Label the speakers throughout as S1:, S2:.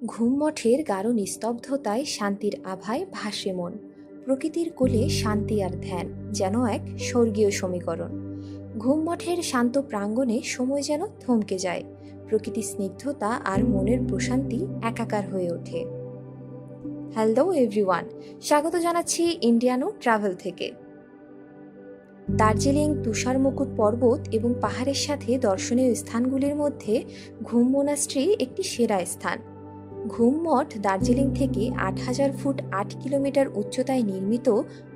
S1: ঘুম মঠের গাঢ় নিস্তব্ধতায় শান্তির আভায় ভাসে মন। প্রকৃতির কোলে শান্তি আর ধ্যান যেন এক স্বর্গীয় সমীকরণ। ঘুম মঠের শান্ত প্রাঙ্গণে সময় যেন থমকে যায়। প্রকৃতির স্নিগ্ধতা আর মনের প্রশান্তি একাকার হয়ে ওঠে। হ্যালো এভরিওয়ান, স্বাগত জানাচ্ছি ইন্ডিয়ানো ট্রাভেল থেকে। দার্জিলিং তুষার মুকুট পর্বত এবং পাহাড়ের সাথে দর্শনীয় স্থানগুলির মধ্যে ঘুম মোনাস্ট্রি একটি সেরা স্থান। ঘুম মঠ দার্জিলিং থেকে ৮,০০০ ফুট ৮ কিলোমিটার উচ্চতায় নির্মিত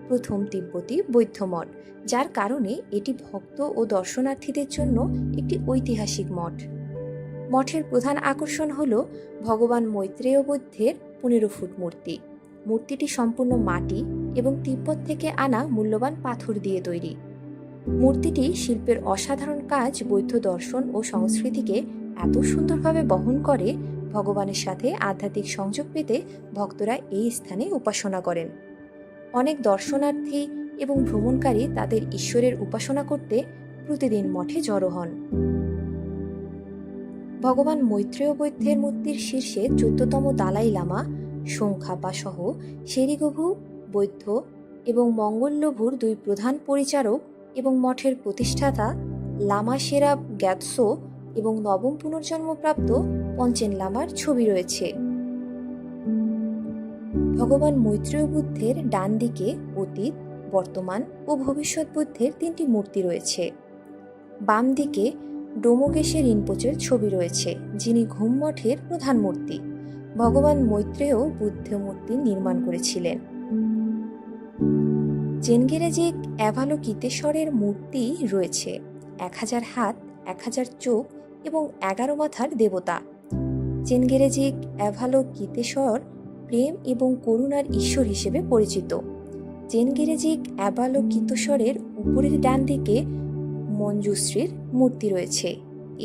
S1: প্রথম তিব্বতী বৌদ্ধ মঠ, যার কারণে এটি ভক্ত ও দর্শনার্থীদের জন্য একটি ঐতিহাসিক মঠ। মঠের প্রধান আকর্ষণ হল ভগবান মৈত্রেয় বুদ্ধের ১৫ ফুট মূর্তি। মূর্তিটি সম্পূর্ণ মাটি এবং তিব্বত থেকে আনা মূল্যবান পাথর দিয়ে তৈরি। মূর্তিটি শিল্পের অসাধারণ কাজ বৌদ্ধ দর্শন ও সংস্কৃতিকে এত সুন্দরভাবে বহন করে, ভগবানের সাথে আধ্যাত্মিক সংযোগ পেতে ভক্তরা এই স্থানে উপাসনা করেন। অনেক দর্শনার্থী এবং ভ্রমণকারী তাদের ঈশ্বরের উপাসনা করতে প্রতিদিন মঠে জড়ো হন। ভগবান মৈত্রেয় বৌদ্ধের মূর্তির শীর্ষে ১৪তম দালাই লামা শোংখাপা সহ সেরিগভু বৌদ্ধ এবং মঙ্গললভুর দুই প্রধান পরিচারক এবং মঠের প্রতিষ্ঠাতা লামা শেরাব গ্যাতসো এবং নবম পুনর্জন্মপ্রাপ্ত পঞ্চেন লামার ছবি রয়েছে। ভগবান মৈত্রেয় বুদ্ধের ডান দিকে অতীত, বর্তমান ও ভবিষ্যৎ বুদ্ধের ৩টি মূর্তি রয়েছে। বাম দিকে ডোমোগেশে রিনপোচের ছবি রয়েছে, যিনি ঘুম মঠের প্রধান মূর্তি। ভগবান মৈত্রেয় বুদ্ধ মূর্তি নির্মাণ করেছিলেন। চেনগেরেজিক অ্যাভালোকিতেশ্বরের মূর্তি রয়েছে। ১,০০০ হাত, ১,০০০ চোখ এবং ১১ মাথার দেবতা। চেনগেরেজিক অ্যাভালোকিতেশ্বর প্রেম এবং করুণার ঈশ্বর হিসেবে পরিচিত। চেনগেরেজিক অ্যাভালোকিতেশ্বরের উপরের ডান দিকে মঞ্জুশ্রীর মূর্তি রয়েছে।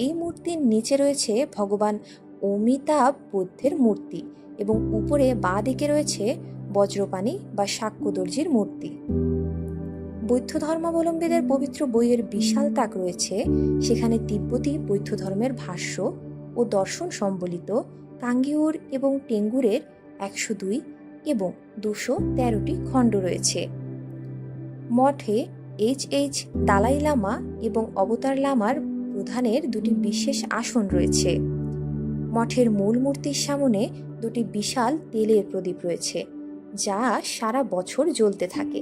S1: এই মূর্তির নিচে রয়েছে ভগবান অমিতাভ বুদ্ধের মূর্তি এবং উপরে বাঁ দিকে রয়েছে বজ্রপাণি বা শাক্যদর্জির মূর্তি। বৌদ্ধ ধর্মাবলম্বীদের পবিত্র বইয়ের বিশাল তাক রয়েছে। সেখানে তিব্বতী বৌদ্ধ ধর্মের ভাষ্য ও দর্শন সম্বলিত কাঙ্গিউর এবং টেঙ্গুরের ১০২ এবং ২১৩টি খণ্ড রয়েছে। মঠে এইচ দালাই লামা এবং অবতার লামার প্রধানের দুটি বিশেষ আসন রয়েছে। মঠের মূল মূর্তির সামনে দুটি বিশাল তেলের প্রদীপ রয়েছে, যা সারা বছর জ্বলতে থাকে।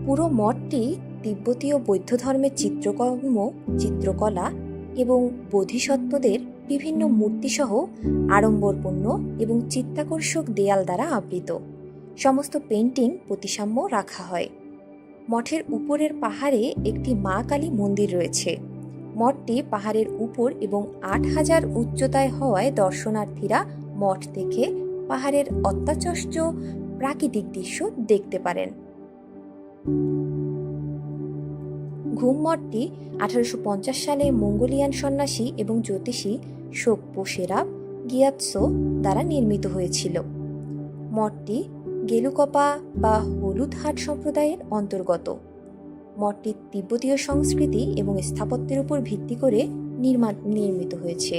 S1: পুরো মঠটি তিব্বতীয় বৌদ্ধ ধর্মের চিত্রকর্ম, চিত্রকলা এবং বোধিসত্ত্বদের বিভিন্ন মূর্তিসহ আড়ম্বরপূর্ণ এবং চিত্তাকর্ষক দেয়াল দ্বারা আবৃত। সমস্ত পেন্টিং প্রতিসাম্য রাখা হয়। মঠের উপরের পাহাড়ে একটি মা কালী মন্দির রয়েছে। মঠটি পাহাড়ের উপর এবং ৮,০০০ উচ্চতায় হওয়ায় দর্শনার্থীরা মঠ থেকে পাহাড়ের অত্যাশ্চর্য প্রাকৃতিক দৃশ্য দেখতে পারেন। ঘুম মঠটি ১৮৫০ সালে মঙ্গোলিয়ান সন্ন্যাসী এবং জ্যোতিষী সোগপো শেরাব গিয়াৎসো দ্বারা নির্মিত হয়েছিল। মঠটি গেলুকপা বা হলুদ হাট সম্প্রদায়ের অন্তর্গত। মঠটি তিব্বতীয় সংস্কৃতি এবং স্থাপত্যের উপর ভিত্তি করে নির্মিত হয়েছে।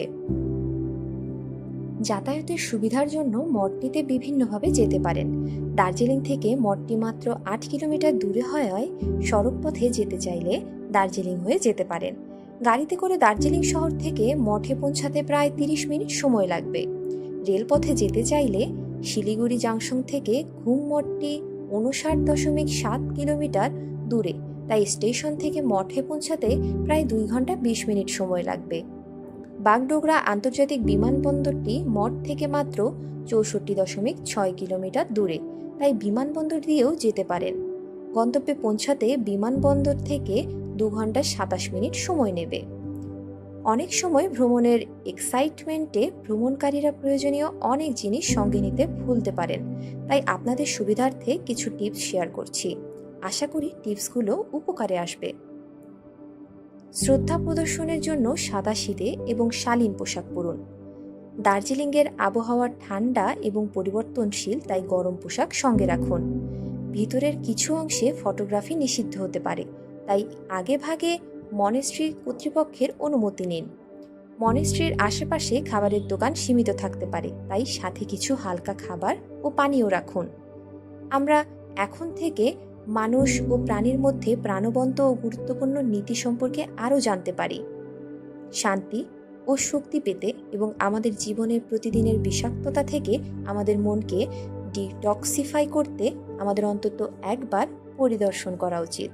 S1: যাতায়াতের সুবিধার জন্য মঠটিতে বিভিন্নভাবে যেতে পারেন। দার্জিলিং থেকে মঠটি মাত্র ৮ কিলোমিটার দূরে হওয়ায় সড়ক পথে যেতে চাইলে দার্জিলিং হয়ে যেতে পারেন। গাড়িতে করে দার্জিলিং শহর থেকে মঠে পৌঁছাতে প্রায় ৩০ মিনিট সময় লাগবে। রেলপথে যেতে চাইলে শিলিগুড়ি জাংশন থেকে ঘুম মঠটি ৫৯.৭ কিলোমিটার দূরে, তাই স্টেশন থেকে মঠে পৌঁছাতে প্রায় ২ ঘন্টা ২০ মিনিট সময় লাগবে। বাগডোগরা আন্তর্জাতিক বিমানবন্দরটি মঠ থেকে মাত্র ৬৪.৬ কিলোমিটার দূরে, তাই বিমানবন্দর দিয়েও যেতে পারেন। গন্তব্যে পৌঁছাতে বিমানবন্দর থেকে ২ ঘন্টা ২৭ মিনিট সময় নেবে। অনেক সময় ভ্রমণের এক্সাইটমেন্টে ভ্রমণকারীরা প্রয়োজনীয় অনেক জিনিস সঙ্গে নিতে ভুলতে পারেন, তাই আপনাদের সুবিধার্থে কিছু টিপস শেয়ার করছি। আশা করি টিপসগুলো উপকারে আসবে। শ্রদ্ধা প্রদর্শনের জন্য সাদাসিধে এবং শালীন পোশাক পরুন। দার্জিলিংয়ের আবহাওয়া ঠান্ডা এবং পরিবর্তনশীল, তাই গরম পোশাক সঙ্গে রাখুন। ভিতরের কিছু অংশে ফটোগ্রাফি নিষিদ্ধ হতে পারে, তাই আগেভাগে মনেস্ট্রি কর্তৃপক্ষের অনুমতি নিন। মনেস্ট্রির আশেপাশে খাবারের দোকান সীমিত থাকতে পারে, তাই সাথে কিছু হালকা খাবার ও পানীয় রাখুন। আমরা এখন থেকে মানুষ ও প্রাণীর মধ্যে প্রাণবন্ত ও গুরুত্বপূর্ণ নীতি সম্পর্কে আরও জানতে পারি। শান্তি ও শক্তি পেতে এবং আমাদের জীবনের প্রতিদিনের বিষাক্ততা থেকে আমাদের মনকে ডিটক্সিফাই করতে আমাদের অন্তত একবার পরিদর্শন করা উচিত।